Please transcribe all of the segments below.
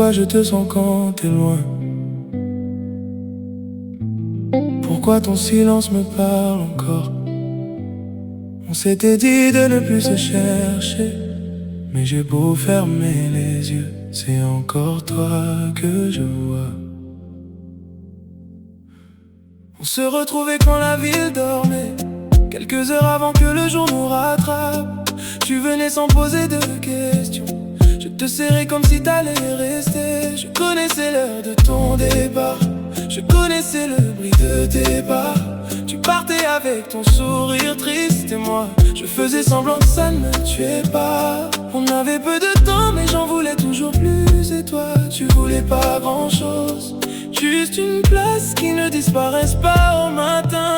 Pourquoi je te sens quand t'es loin? Pourquoi ton silence me parle encore? On s'était dit de ne plus se chercher, mais j'ai beau fermer les yeux, c'est encore toi que je vois. On se retrouvait quand la ville dormait, quelques heures avant que le jour nous rattrape. Tu venais sans poser de questions, je te serrais comme si t'allais rester. Je connaissais l'heure de ton départ, je connaissais le bruit de tes pas. Tu partais avec ton sourire triste et moi, je faisais semblant que ça ne me tuait pas. On avait peu de temps mais j'en voulais toujours plus. Et toi, tu voulais pas grand chose, juste une place qui ne disparaisse pas au matin.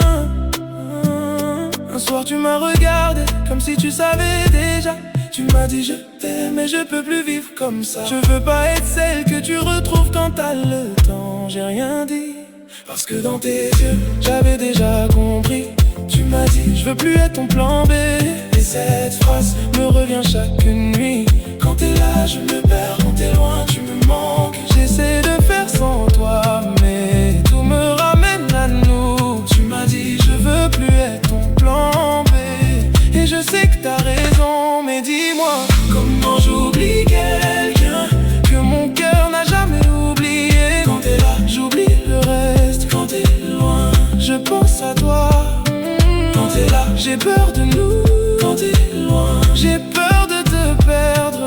Un soir tu m'as regardé comme si tu savais déjà. Tu m'as dit je t'aime mais je peux plus vivre comme ça. Je veux pas être celle que tu retrouves quand t'as le temps. J'ai rien dit parce que dans tes yeux j'avais déjà compris. Tu m'as dit je veux plus être ton plan B. Et cette phrase me revient chaque nuit. Quand t'es là je me perds, quand t'es loin tu me manques. J'essaie de faire sans toi mais tout me ramène à nous. Tu m'as dit je veux plus être ton plan B. Et je sais que t'as raison, mais dis-moi comment j'oublie quelqu'un que mon cœur n'a jamais oublié. Quand t'es là j'oublie le reste, quand t'es loin je pense à toi. Quand t'es là j'ai peur de nous, quand t'es loin j'ai peur de te perdre.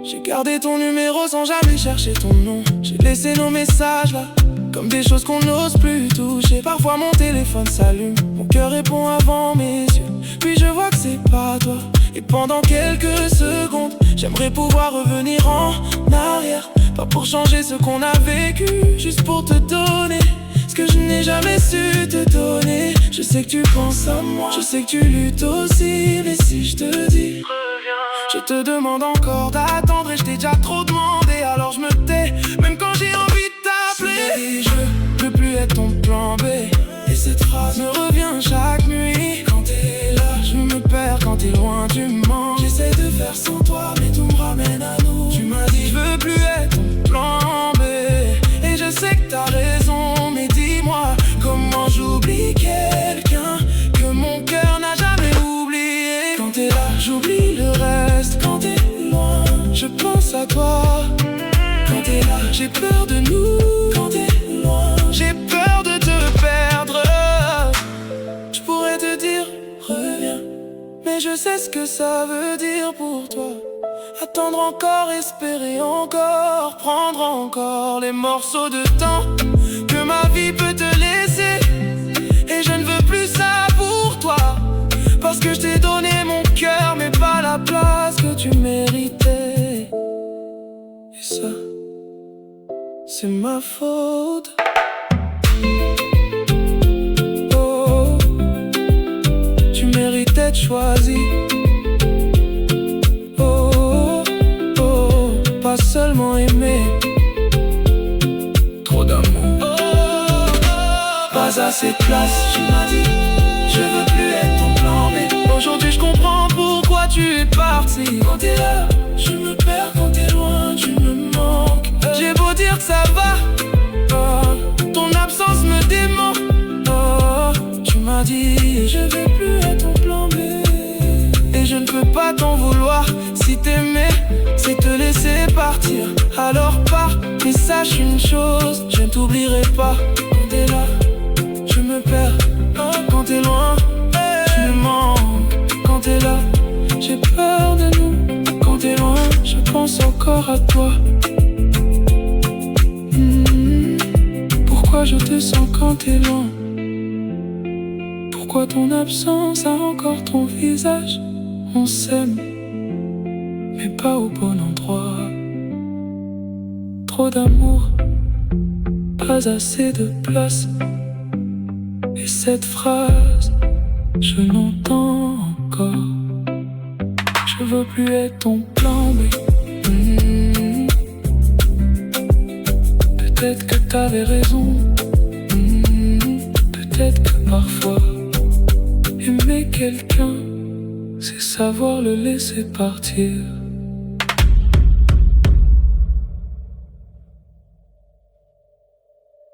J'ai gardé ton numéro sans jamais chercher ton nom. J'ai laissé nos messages là comme des choses qu'on n'ose plus toucher. Parfois mon téléphone s'allume, mon cœur répond avant mes yeux, puis je vois que c'est pas toi. Et pendant quelques secondes j'aimerais pouvoir revenir en arrière. Pas pour changer ce qu'on a vécu, juste pour te donner ce que je n'ai jamais su te donner. Je sais que tu penses à moi, je sais que tu luttes aussi. Mais si je te dis reviens, je te demande encore d'attendre. Et je t'ai déjà trop demandé, alors je me tais, même quand j'ai envie de t'appeler. Je veux plus être ton plan B. Et cette phrase me revient chaque nuit. Quand t'es là je me perds, quand t'es loin tu me manques. J'essaie de faire sans toi mais tout me ramène à nous. Tu m'as dit je veux plus être ton plan B. Et je sais que t'as raison, mais dis-moi comment j'oublie quelqu'un que mon cœur n'a jamais oublié. Quand t'es là j'oublie le reste, quand t'es loin je pense à toi. Quand t'es là j'ai peur de nous, quand t'es loin j'ai peur de te perdre. Je pourrais te dire reviens, mais je sais ce que ça veut dire pour toi. Attendre encore, espérer encore, prendre encore les morceaux de temps que ma vie peut te laisser. Et je ne veux plus ça pour toi, parce que je t'ai donné mon cœur mais pas la place que tu méritais. Et ça, c'est ma faute. Oh, tu méritais d'être choisi. Pas seulement aimer, trop d'amour, pas assez de place. Tu m'as dit je veux plus être ton plan mais aujourd'hui je comprends pourquoi tu es parti. Quand t'es là je me perds, quand t'es loin tu me manques. J'ai beau dire que ça va, ton absence me dément. Tu m'as dit je veux plus être ton plan B. Et je ne peux pas t'en vouloir. Si t'aimais, c'est te laisser partir. Alors pars, mais sache une chose, je ne t'oublierai pas. Quand t'es là, je me perds. Quand t'es loin, tu me manques. Quand t'es là, j'ai peur de nous. Quand t'es loin, je pense encore à toi. Pourquoi je te sens quand t'es loin? Pourquoi ton absence a encore ton visage? On s'aime, mais pas au bon endroit. Trop d'amour, pas assez de place. Et cette phrase, je l'entends encore. Je veux plus être ton plan B. Peut-être que t'avais raison. Peut-être que parfois aimer quelqu'un, c'est savoir le laisser partir.